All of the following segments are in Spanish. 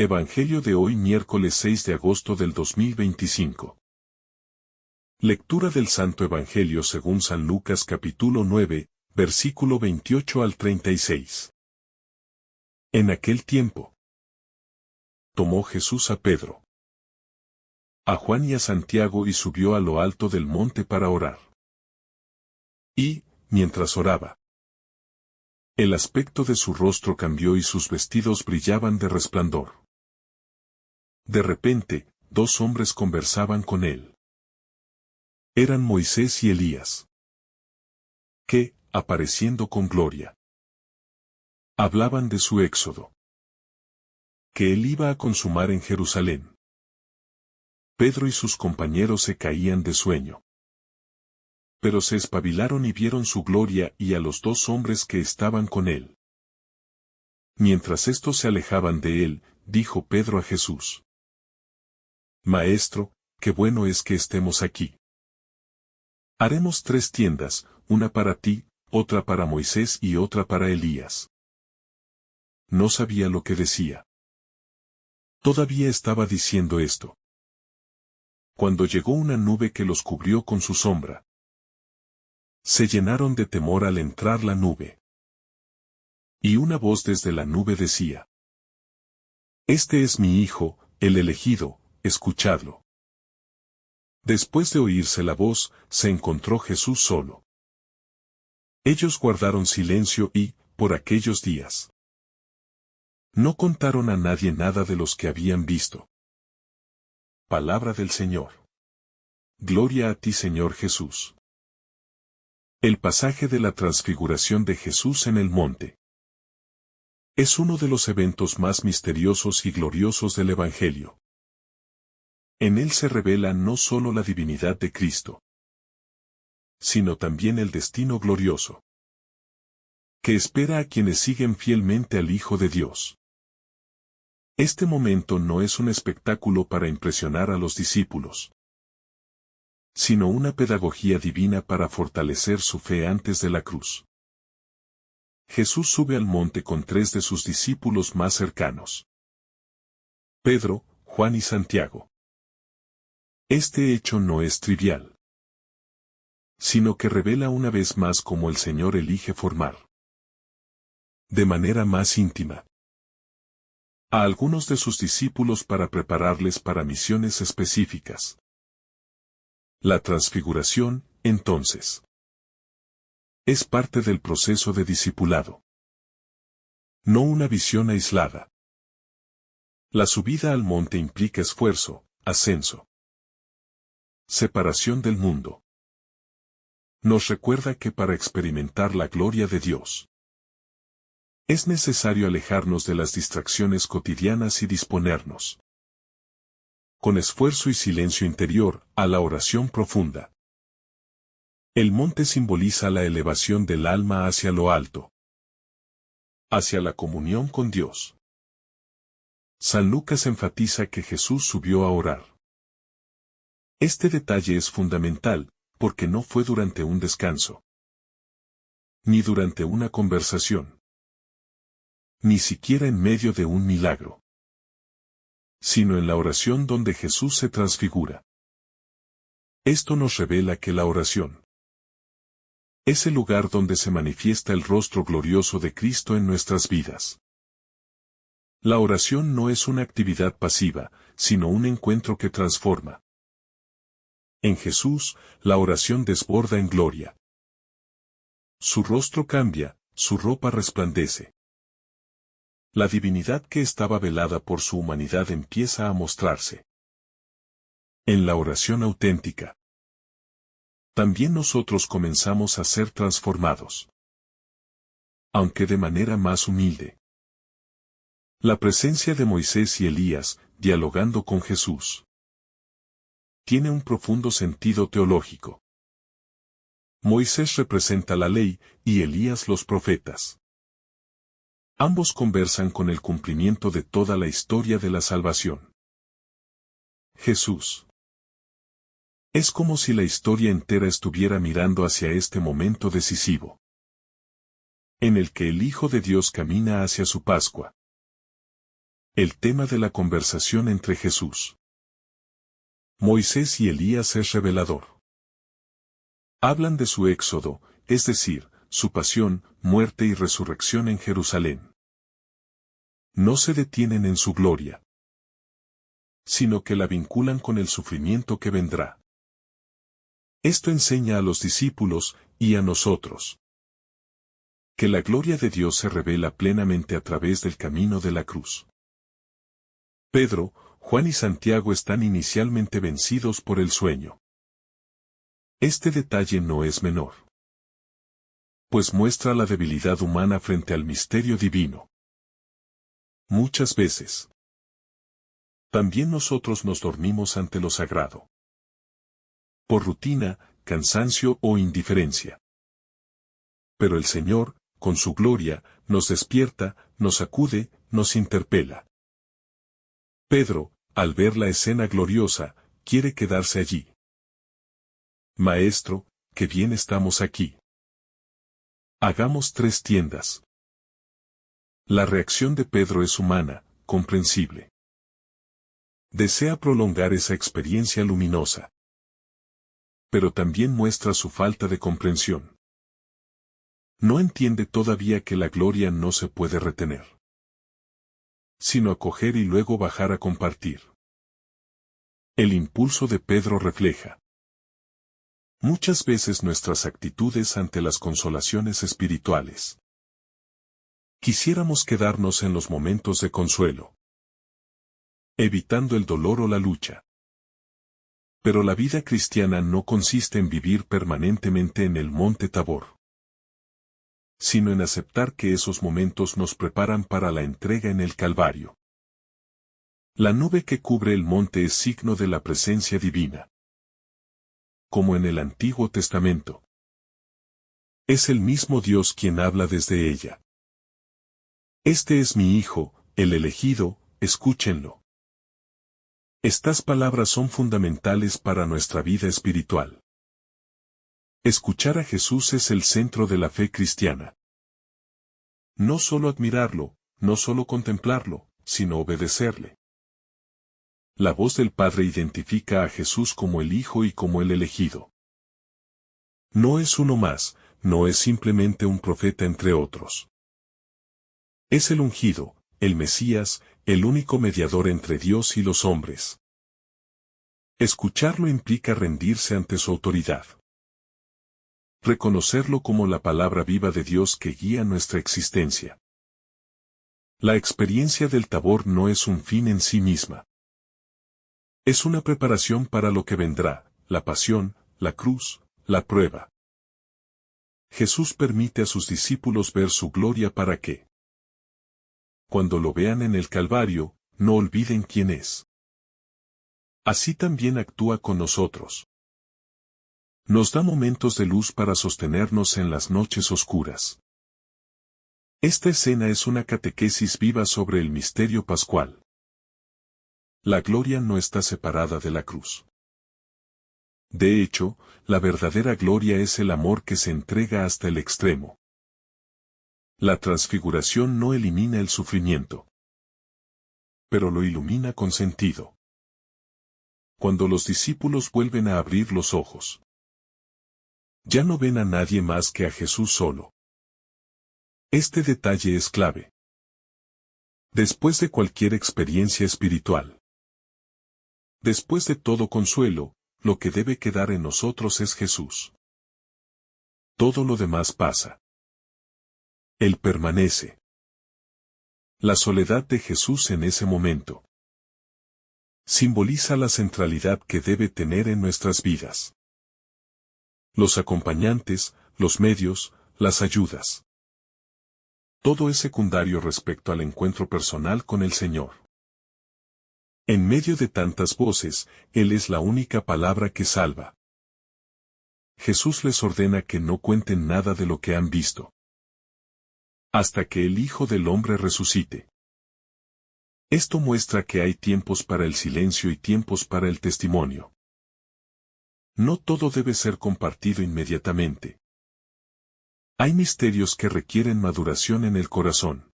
Evangelio de hoy miércoles 6 de agosto del 2025. Lectura del Santo Evangelio según San Lucas capítulo 9, versículo 28 al 36. En aquel tiempo, tomó Jesús a Pedro, a Juan y a Santiago y subió a lo alto del monte para orar. Y, mientras oraba, el aspecto de su rostro cambió y sus vestidos brillaban de resplandor. De repente, dos hombres conversaban con él. Eran Moisés y Elías, que, apareciendo con gloria, hablaban de su éxodo, que él iba a consumar en Jerusalén. Pedro y sus compañeros se caían de sueño. Pero se espabilaron y vieron su gloria y a los dos hombres que estaban con él. Mientras estos se alejaban de él, dijo Pedro a Jesús: Maestro, qué bueno es que estemos aquí. Haremos 3 tiendas, una para ti, otra para Moisés y otra para Elías. No sabía lo que decía. Todavía estaba diciendo esto, cuando llegó una nube que los cubrió con su sombra. Se llenaron de temor al entrar la nube. Y una voz desde la nube decía: Este es mi Hijo, el elegido, escuchadlo. Después de oírse la voz, se encontró Jesús solo. Ellos guardaron silencio y, por aquellos días, no contaron a nadie nada de los que habían visto. Palabra del Señor. Gloria a ti, Señor Jesús. El pasaje de la transfiguración de Jesús en el monte es uno de los eventos más misteriosos y gloriosos del Evangelio. En él se revela no solo la divinidad de Cristo, sino también el destino glorioso que espera a quienes siguen fielmente al Hijo de Dios. Este momento no es un espectáculo para impresionar a los discípulos, sino una pedagogía divina para fortalecer su fe antes de la cruz. Jesús sube al monte con 3 de sus discípulos más cercanos: Pedro, Juan y Santiago. Este hecho no es trivial, sino que revela una vez más cómo el Señor elige formar, de manera más íntima, a algunos de sus discípulos para prepararles para misiones específicas. La transfiguración, entonces, es parte del proceso de discipulado, no una visión aislada. La subida al monte implica esfuerzo, ascenso, separación del mundo. Nos recuerda que para experimentar la gloria de Dios, es necesario alejarnos de las distracciones cotidianas y disponernos, con esfuerzo y silencio interior, a la oración profunda. El monte simboliza la elevación del alma hacia lo alto, hacia la comunión con Dios. San Lucas enfatiza que Jesús subió a orar. Este detalle es fundamental, porque no fue durante un descanso, ni durante una conversación, ni siquiera en medio de un milagro, sino en la oración donde Jesús se transfigura. Esto nos revela que la oración es el lugar donde se manifiesta el rostro glorioso de Cristo en nuestras vidas. La oración no es una actividad pasiva, sino un encuentro que transforma. En Jesús, la oración desborda en gloria. Su rostro cambia, su ropa resplandece. La divinidad que estaba velada por su humanidad empieza a mostrarse. En la oración auténtica, también nosotros comenzamos a ser transformados, aunque de manera más humilde. La presencia de Moisés y Elías, dialogando con Jesús, tiene un profundo sentido teológico. Moisés representa la ley, y Elías los profetas. Ambos conversan con el cumplimiento de toda la historia de la salvación. Jesús. Es como si la historia entera estuviera mirando hacia este momento decisivo, en el que el Hijo de Dios camina hacia su Pascua. El tema de la conversación entre Jesús, Moisés y Elías es revelador. Hablan de su éxodo, es decir, su pasión, muerte y resurrección en Jerusalén. No se detienen en su gloria, sino que la vinculan con el sufrimiento que vendrá. Esto enseña a los discípulos, y a nosotros, que la gloria de Dios se revela plenamente a través del camino de la cruz. Pedro, Juan y Santiago están inicialmente vencidos por el sueño. Este detalle no es menor, pues muestra la debilidad humana frente al misterio divino. Muchas veces, también nosotros nos dormimos ante lo sagrado, por rutina, cansancio o indiferencia. Pero el Señor, con su gloria, nos despierta, nos sacude, nos interpela. Pedro, al ver la escena gloriosa, quiere quedarse allí. Maestro, qué bien estamos aquí. Hagamos 3 tiendas. La reacción de Pedro es humana, comprensible. Desea prolongar esa experiencia luminosa, pero también muestra su falta de comprensión. No entiende todavía que la gloria no se puede retener, sino acoger y luego bajar a compartir. El impulso de Pedro refleja muchas veces nuestras actitudes ante las consolaciones espirituales. Quisiéramos quedarnos en los momentos de consuelo, evitando el dolor o la lucha. Pero la vida cristiana no consiste en vivir permanentemente en el monte Tabor, sino en aceptar que esos momentos nos preparan para la entrega en el Calvario. La nube que cubre el monte es signo de la presencia divina, como en el Antiguo Testamento. Es el mismo Dios quien habla desde ella. Este es mi Hijo, el elegido, escúchenlo. Estas palabras son fundamentales para nuestra vida espiritual. Escuchar a Jesús es el centro de la fe cristiana. No solo admirarlo, no solo contemplarlo, sino obedecerle. La voz del Padre identifica a Jesús como el Hijo y como el elegido. No es uno más, no es simplemente un profeta entre otros. Es el ungido, el Mesías, el único mediador entre Dios y los hombres. Escucharlo implica rendirse ante su autoridad. Reconocerlo como la palabra viva de Dios que guía nuestra existencia. La experiencia del Tabor no es un fin en sí misma. Es una preparación para lo que vendrá, la pasión, la cruz, la prueba. Jesús permite a sus discípulos ver su gloria para que, cuando lo vean en el Calvario, no olviden quién es. Así también actúa con nosotros. Nos da momentos de luz para sostenernos en las noches oscuras. Esta escena es una catequesis viva sobre el misterio pascual. La gloria no está separada de la cruz. De hecho, la verdadera gloria es el amor que se entrega hasta el extremo. La transfiguración no elimina el sufrimiento, pero lo ilumina con sentido. Cuando los discípulos vuelven a abrir los ojos, ya no ven a nadie más que a Jesús solo. Este detalle es clave. Después de cualquier experiencia espiritual, después de todo consuelo, lo que debe quedar en nosotros es Jesús. Todo lo demás pasa. Él permanece. La soledad de Jesús en ese momento simboliza la centralidad que debe tener en nuestras vidas. Los acompañantes, los medios, las ayudas. Todo es secundario respecto al encuentro personal con el Señor. En medio de tantas voces, Él es la única palabra que salva. Jesús les ordena que no cuenten nada de lo que han visto, hasta que el Hijo del Hombre resucite. Esto muestra que hay tiempos para el silencio y tiempos para el testimonio. No todo debe ser compartido inmediatamente. Hay misterios que requieren maduración en el corazón.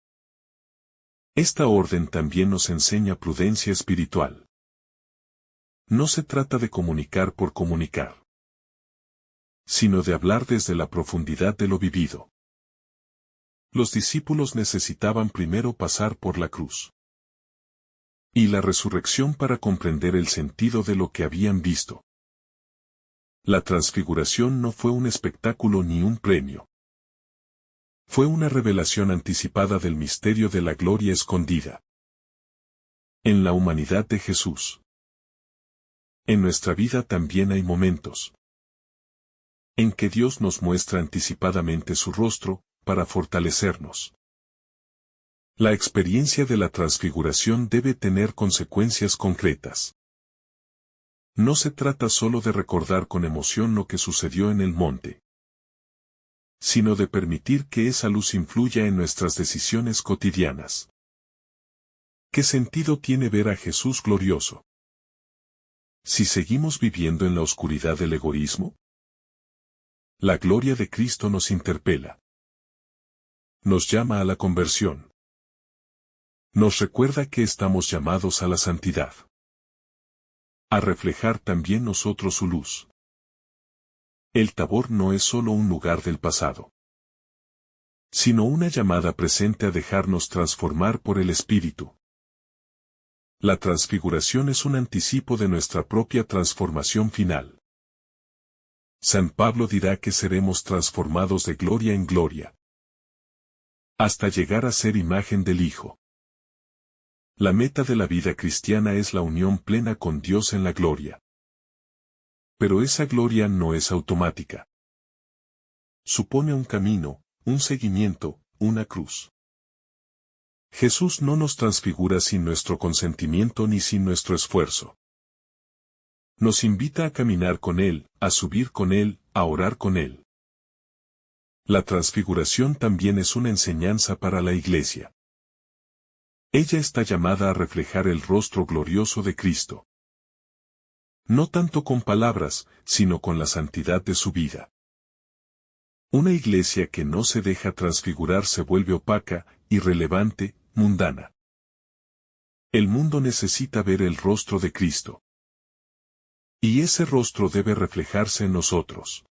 Esta orden también nos enseña prudencia espiritual. No se trata de comunicar por comunicar, sino de hablar desde la profundidad de lo vivido. Los discípulos necesitaban primero pasar por la cruz y la resurrección para comprender el sentido de lo que habían visto. La transfiguración no fue un espectáculo ni un premio. Fue una revelación anticipada del misterio de la gloria escondida en la humanidad de Jesús. En nuestra vida también hay momentos en que Dios nos muestra anticipadamente su rostro, para fortalecernos. La experiencia de la transfiguración debe tener consecuencias concretas. No se trata solo de recordar con emoción lo que sucedió en el monte, sino de permitir que esa luz influya en nuestras decisiones cotidianas. ¿Qué sentido tiene ver a Jesús glorioso si seguimos viviendo en la oscuridad del egoísmo? La gloria de Cristo nos interpela. Nos llama a la conversión. Nos recuerda que estamos llamados a la santidad. A reflejar también nosotros su luz. El Tabor no es solo un lugar del pasado, sino una llamada presente a dejarnos transformar por el Espíritu. La transfiguración es un anticipo de nuestra propia transformación final. San Pablo dirá que seremos transformados de gloria en gloria, hasta llegar a ser imagen del Hijo. La meta de la vida cristiana es la unión plena con Dios en la gloria. Pero esa gloria no es automática. Supone un camino, un seguimiento, una cruz. Jesús no nos transfigura sin nuestro consentimiento ni sin nuestro esfuerzo. Nos invita a caminar con Él, a subir con Él, a orar con Él. La transfiguración también es una enseñanza para la Iglesia. Ella está llamada a reflejar el rostro glorioso de Cristo. No tanto con palabras, sino con la santidad de su vida. Una iglesia que no se deja transfigurar se vuelve opaca, irrelevante, mundana. El mundo necesita ver el rostro de Cristo. Y ese rostro debe reflejarse en nosotros.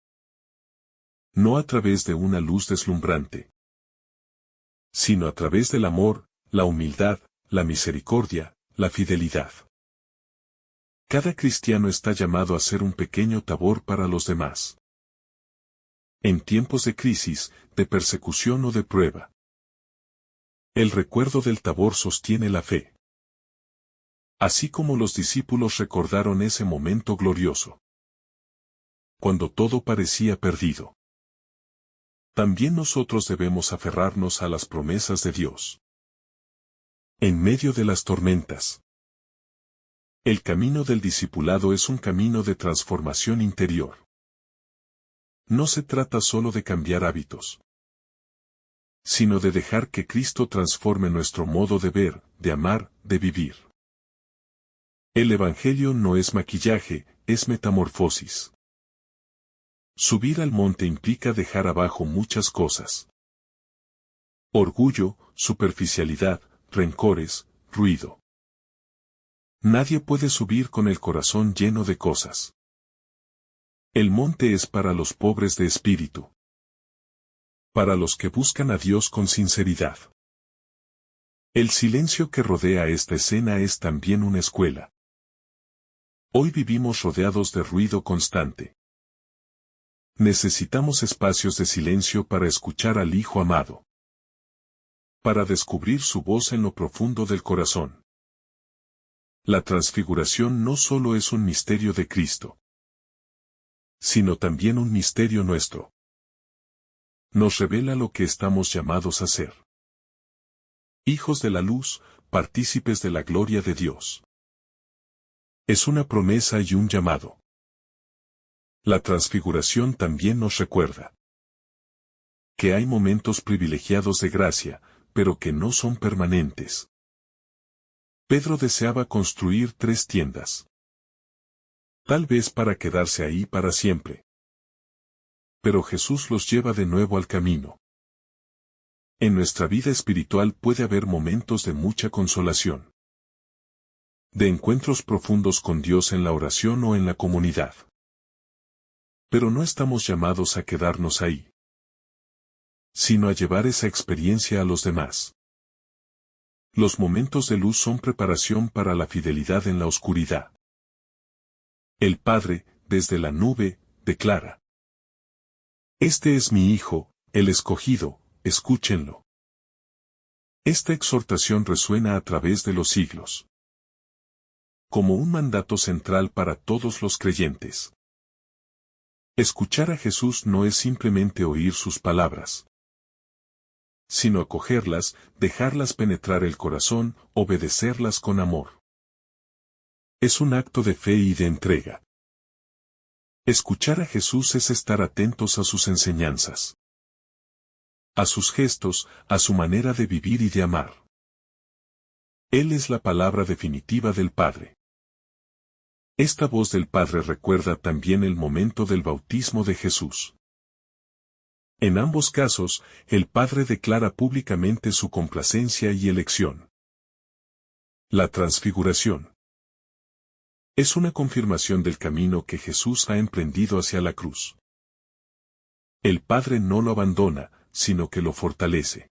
No a través de una luz deslumbrante, sino a través del amor, la humildad, la misericordia, la fidelidad. Cada cristiano está llamado a ser un pequeño Tabor para los demás. En tiempos de crisis, de persecución o de prueba, el recuerdo del Tabor sostiene la fe. Así como los discípulos recordaron ese momento glorioso, cuando todo parecía perdido. También nosotros debemos aferrarnos a las promesas de Dios. En medio de las tormentas. El camino del discipulado es un camino de transformación interior. No se trata solo de cambiar hábitos, sino de dejar que Cristo transforme nuestro modo de ver, de amar, de vivir. El Evangelio no es maquillaje, es metamorfosis. Subir al monte implica dejar abajo muchas cosas. Orgullo, superficialidad, rencores, ruido. Nadie puede subir con el corazón lleno de cosas. El monte es para los pobres de espíritu. Para los que buscan a Dios con sinceridad. El silencio que rodea esta escena es también una escuela. Hoy vivimos rodeados de ruido constante. Necesitamos espacios de silencio para escuchar al Hijo amado. Para descubrir su voz en lo profundo del corazón. La transfiguración no solo es un misterio de Cristo, sino también un misterio nuestro. Nos revela lo que estamos llamados a ser. Hijos de la luz, partícipes de la gloria de Dios. Es una promesa y un llamado. La transfiguración también nos recuerda que hay momentos privilegiados de gracia, pero que no son permanentes. Pedro deseaba construir 3 tiendas. Tal vez para quedarse ahí para siempre. Pero Jesús los lleva de nuevo al camino. En nuestra vida espiritual puede haber momentos de mucha consolación, de encuentros profundos con Dios en la oración o en la comunidad. Pero no estamos llamados a quedarnos ahí, sino a llevar esa experiencia a los demás. Los momentos de luz son preparación para la fidelidad en la oscuridad. El Padre, desde la nube, declara: Este es mi Hijo, el escogido, escúchenlo. Esta exhortación resuena a través de los siglos, como un mandato central para todos los creyentes. Escuchar a Jesús no es simplemente oír sus palabras, sino acogerlas, dejarlas penetrar el corazón, obedecerlas con amor. Es un acto de fe y de entrega. Escuchar a Jesús es estar atentos a sus enseñanzas, a sus gestos, a su manera de vivir y de amar. Él es la palabra definitiva del Padre. Esta voz del Padre recuerda también el momento del bautismo de Jesús. En ambos casos, el Padre declara públicamente su complacencia y elección. La transfiguración es una confirmación del camino que Jesús ha emprendido hacia la cruz. El Padre no lo abandona, sino que lo fortalece.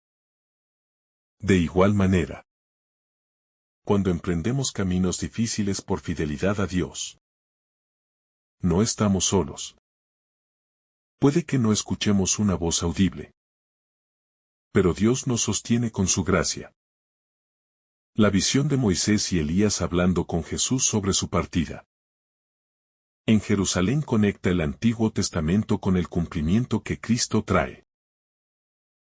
De igual manera, cuando emprendemos caminos difíciles por fidelidad a Dios, no estamos solos. Puede que no escuchemos una voz audible, pero Dios nos sostiene con su gracia. La visión de Moisés y Elías hablando con Jesús sobre su partida. En Jerusalén conecta el Antiguo Testamento con el cumplimiento que Cristo trae.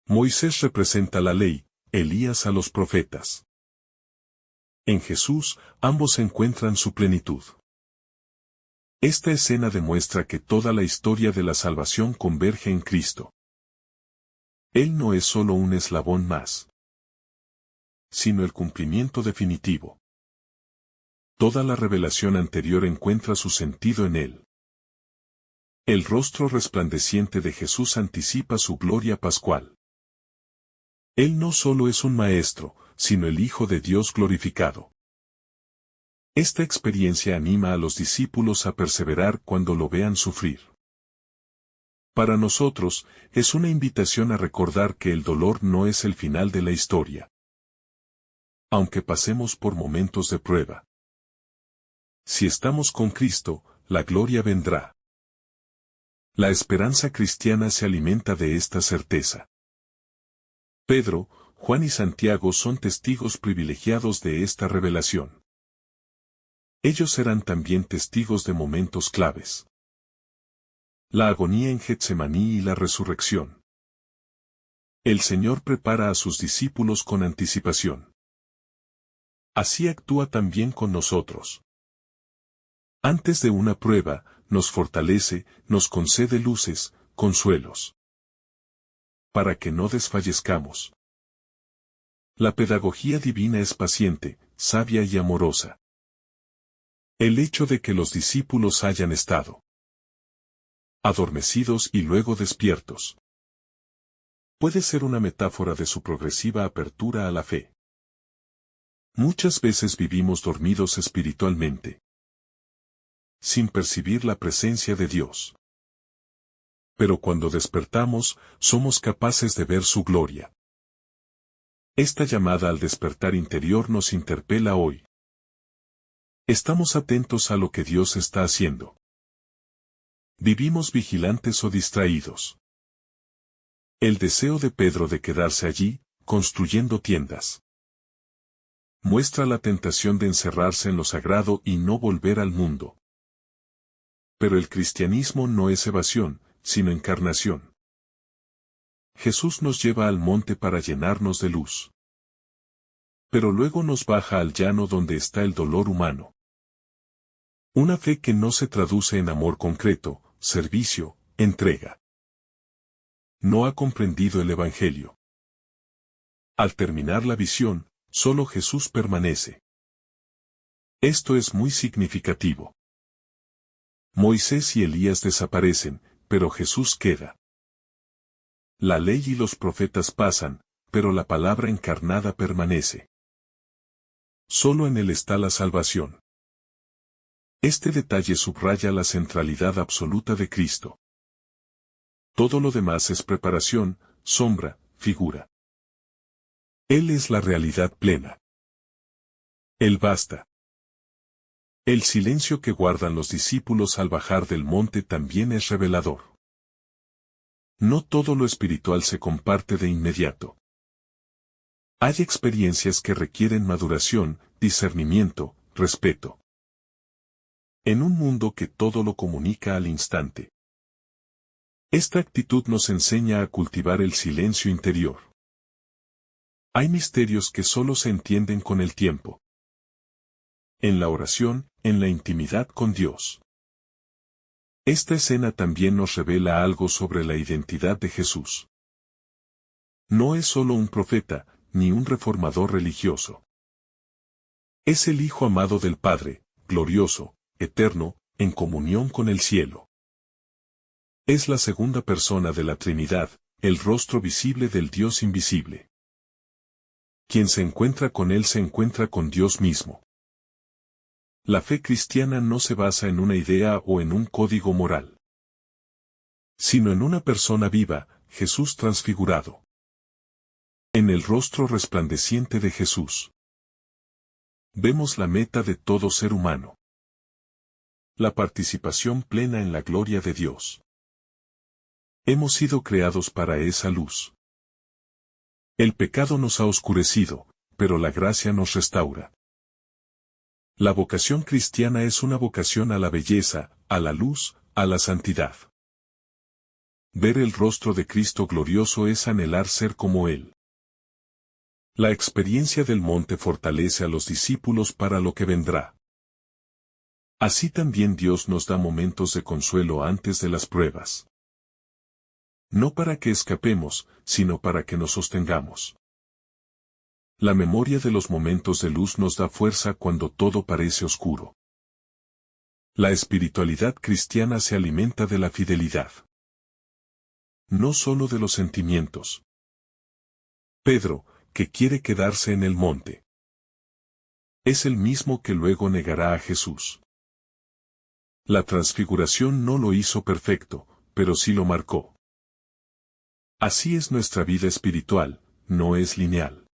Moisés representa la ley, Elías a los profetas. En Jesús, ambos encuentran su plenitud. Esta escena demuestra que toda la historia de la salvación converge en Cristo. Él no es solo un eslabón más, sino el cumplimiento definitivo. Toda la revelación anterior encuentra su sentido en Él. El rostro resplandeciente de Jesús anticipa su gloria pascual. Él no solo es un maestro, sino el Hijo de Dios glorificado. Esta experiencia anima a los discípulos a perseverar cuando lo vean sufrir. Para nosotros, es una invitación a recordar que el dolor no es el final de la historia. Aunque pasemos por momentos de prueba, si estamos con Cristo, la gloria vendrá. La esperanza cristiana se alimenta de esta certeza. Pedro, Juan y Santiago son testigos privilegiados de esta revelación. Ellos serán también testigos de momentos claves. La agonía en Getsemaní y la resurrección. El Señor prepara a sus discípulos con anticipación. Así actúa también con nosotros. Antes de una prueba, nos fortalece, nos concede luces, consuelos, para que no desfallezcamos. La pedagogía divina es paciente, sabia y amorosa. El hecho de que los discípulos hayan estado adormecidos y luego despiertos puede ser una metáfora de su progresiva apertura a la fe. Muchas veces vivimos dormidos espiritualmente, sin percibir la presencia de Dios. Pero cuando despertamos, somos capaces de ver su gloria. Esta llamada al despertar interior nos interpela hoy. Estamos atentos a lo que Dios está haciendo. ¿Vivimos vigilantes o distraídos? El deseo de Pedro de quedarse allí, construyendo tiendas, muestra la tentación de encerrarse en lo sagrado y no volver al mundo. Pero el cristianismo no es evasión, sino encarnación. Jesús nos lleva al monte para llenarnos de luz. Pero luego nos baja al llano donde está el dolor humano. Una fe que no se traduce en amor concreto, servicio, entrega. No ha comprendido el Evangelio. Al terminar la visión, solo Jesús permanece. Esto es muy significativo. Moisés y Elías desaparecen, pero Jesús queda. La ley y los profetas pasan, pero la palabra encarnada permanece. Solo en Él está la salvación. Este detalle subraya la centralidad absoluta de Cristo. Todo lo demás es preparación, sombra, figura. Él es la realidad plena. Él basta. El silencio que guardan los discípulos al bajar del monte también es revelador. No todo lo espiritual se comparte de inmediato. Hay experiencias que requieren maduración, discernimiento, respeto. En un mundo que todo lo comunica al instante. Esta actitud nos enseña a cultivar el silencio interior. Hay misterios que solo se entienden con el tiempo. En la oración, en la intimidad con Dios. Esta escena también nos revela algo sobre la identidad de Jesús. No es solo un profeta, ni un reformador religioso. Es el Hijo amado del Padre, glorioso, eterno, en comunión con el cielo. Es la segunda persona de la Trinidad, el rostro visible del Dios invisible. Quien se encuentra con Él se encuentra con Dios mismo. La fe cristiana no se basa en una idea o en un código moral, sino en una persona viva, Jesús transfigurado. En el rostro resplandeciente de Jesús vemos la meta de todo ser humano. La participación plena en la gloria de Dios. Hemos sido creados para esa luz. El pecado nos ha oscurecido, pero la gracia nos restaura. La vocación cristiana es una vocación a la belleza, a la luz, a la santidad. Ver el rostro de Cristo glorioso es anhelar ser como Él. La experiencia del monte fortalece a los discípulos para lo que vendrá. Así también Dios nos da momentos de consuelo antes de las pruebas. No para que escapemos, sino para que nos sostengamos. La memoria de los momentos de luz nos da fuerza cuando todo parece oscuro. La espiritualidad cristiana se alimenta de la fidelidad. No solo de los sentimientos. Pedro, que quiere quedarse en el monte, es el mismo que luego negará a Jesús. La transfiguración no lo hizo perfecto, pero sí lo marcó. Así es nuestra vida espiritual, no es lineal,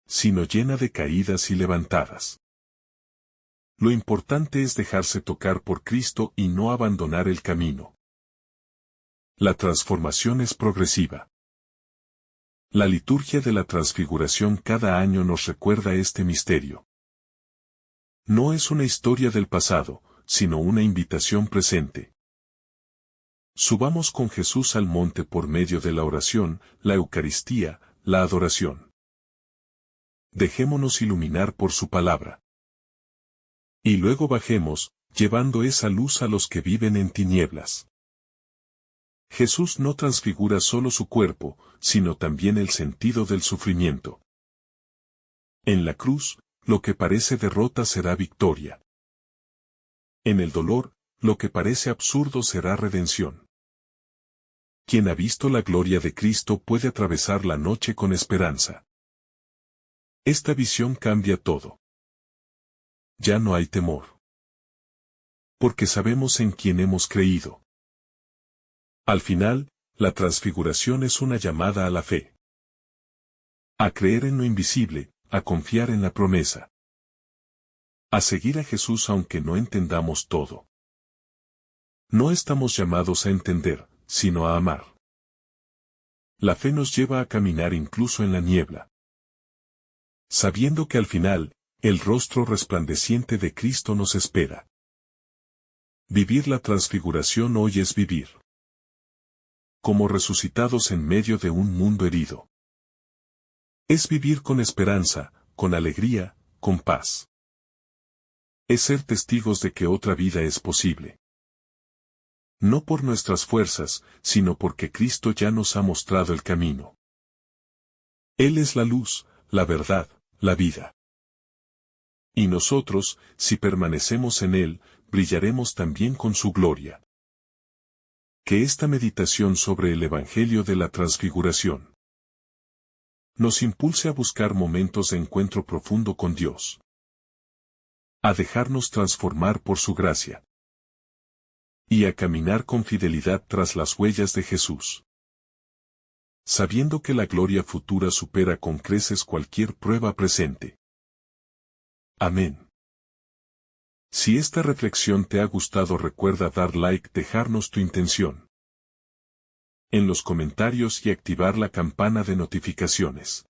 sino llena de caídas y levantadas. Lo importante es dejarse tocar por Cristo y no abandonar el camino. La transformación es progresiva. La liturgia de la transfiguración cada año nos recuerda este misterio. No es una historia del pasado, sino una invitación presente. Subamos con Jesús al monte por medio de la oración, la Eucaristía, la adoración. Dejémonos iluminar por su palabra. Y luego bajemos, llevando esa luz a los que viven en tinieblas. Jesús no transfigura solo su cuerpo, sino también el sentido del sufrimiento. En la cruz, lo que parece derrota será victoria. En el dolor, lo que parece absurdo será redención. Quien ha visto la gloria de Cristo puede atravesar la noche con esperanza. Esta visión cambia todo. Ya no hay temor. Porque sabemos en quién hemos creído. Al final, la transfiguración es una llamada a la fe. A creer en lo invisible, a confiar en la promesa. A seguir a Jesús aunque no entendamos todo. No estamos llamados a entender, sino a amar. La fe nos lleva a caminar incluso en la niebla. Sabiendo que al final, el rostro resplandeciente de Cristo nos espera. Vivir la transfiguración hoy es vivir como resucitados en medio de un mundo herido. Es vivir con esperanza, con alegría, con paz. Es ser testigos de que otra vida es posible. No por nuestras fuerzas, sino porque Cristo ya nos ha mostrado el camino. Él es la luz, la verdad, la vida. Y nosotros, si permanecemos en Él, brillaremos también con su gloria. Que esta meditación sobre el Evangelio de la Transfiguración nos impulse a buscar momentos de encuentro profundo con Dios. A dejarnos transformar por su gracia. Y a caminar con fidelidad tras las huellas de Jesús. Sabiendo que la gloria futura supera con creces cualquier prueba presente. Amén. Si esta reflexión te ha gustado, recuerda dar like, dejarnos tu intención en los comentarios y activar la campana de notificaciones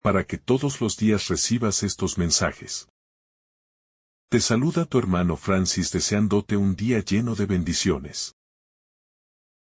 para que todos los días recibas estos mensajes. Te saluda tu hermano Francis deseándote un día lleno de bendiciones.